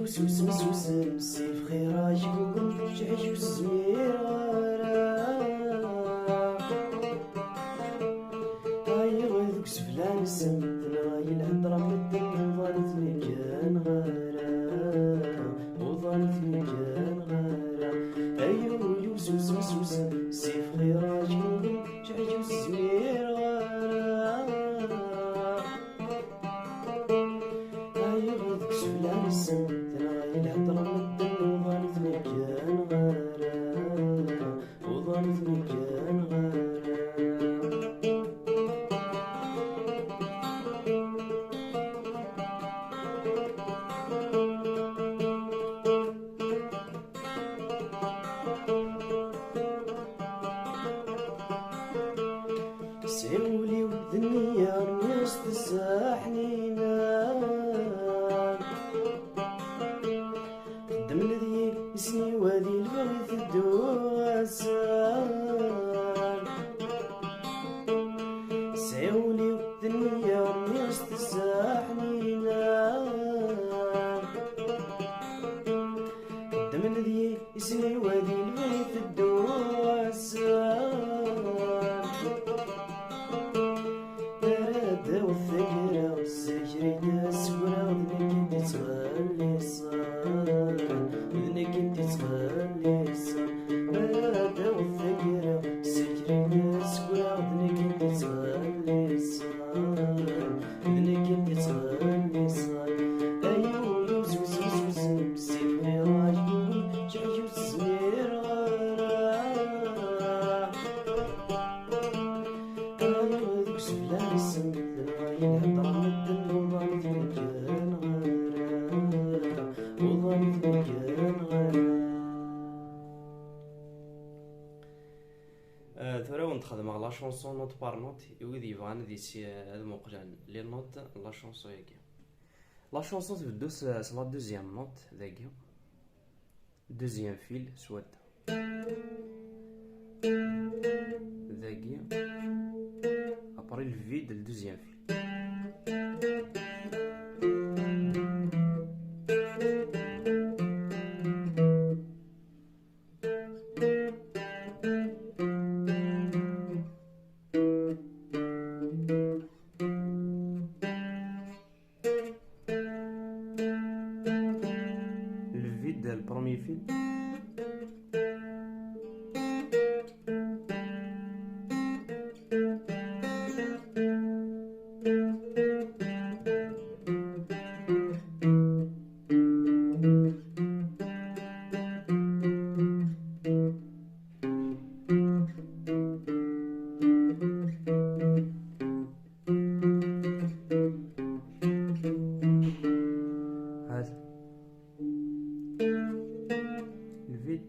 يوسوس مسوسم سيف خيرا يقوم جعج وزمير هاي غيظك سفلان السمت راي الهدرة مدن وظلتني كان غارة وظلتني كان غارة أيو يوسوس مسوسم سيف خيرا يقوم جعج وزمير هاي غيظك سفلان السمت راي الهدرة مدن وظلتني كان غارة وظلتني كان غارة سيولي وذنيا الناس تساحنينا قدم الذي اسمي وادي البغيث الدواسان سيولي وذنيا الناس تساحنينا قدم الذي اسمي وادي البغيث الدواسان والثقرة والسجرينة السكرة وذنك انت تغلي الصار وذنك انت تغلي الصار بلادة والثقرة والسجرينة السكرة وذنك انت تغلي الصار وذنك انت تغلي الصار أيو يوزوز يوزوز سيف غيراج جعجو الزمير غارة أيو ذوك سفلان السمت الهدرة مدن وظلتني كان غارة وظلتني كان غارة ثورة ونتخدم لا شونسون نوت بار نوت وإذ يبغان ديسي هاد موقعان لي نوت لا شونسون ياكي لا شونسون تبدو س لا دوزيام نوت ذاكي دوزيام فيل سواد ذاكي ابري الفيد الدوزيام فيل الفيد البروميي فيل هذا الفيد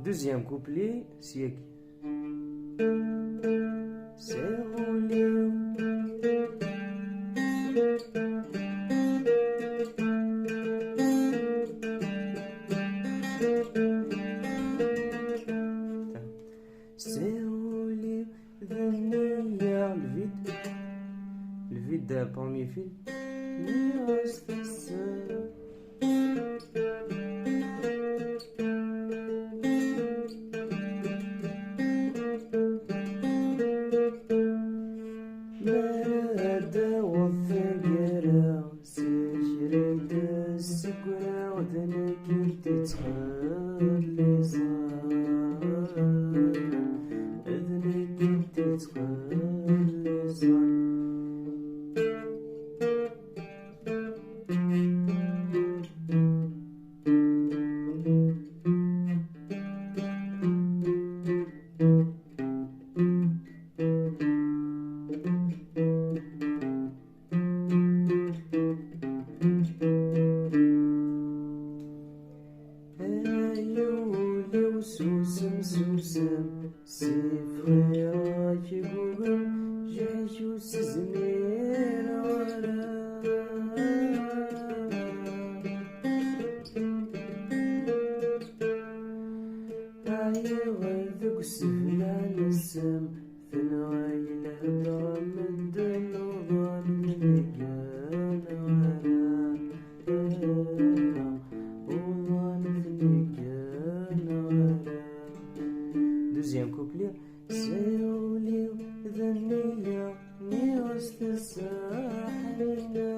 دوزيام كوبلي سياكي سيغوليو سيغوليو ذنيا الفيد الفيد بروميي فيل مرادة والثقرة سجرة السكرة وذنك انت تخلي صار ذنك انت تخلي صار Deuxième couplet. سيولي ذنية ني وسط الساحلنا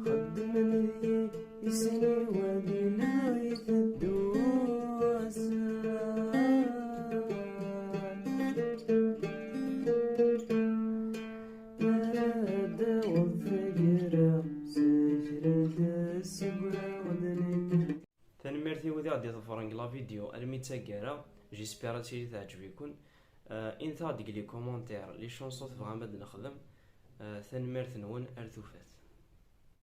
خدم لي يسني وادي الغيث الدواسة مرادة والفقرة سجرة السبرة وذنك. تنمرتي وذي غادي تفرنق لا فيديو الميتاكارا جيسبيرا تيلي تعجبكم. انت غادي لي كومونتير لي شونسون تبغى ماد نخدم. تنمرت نون ارثوفات.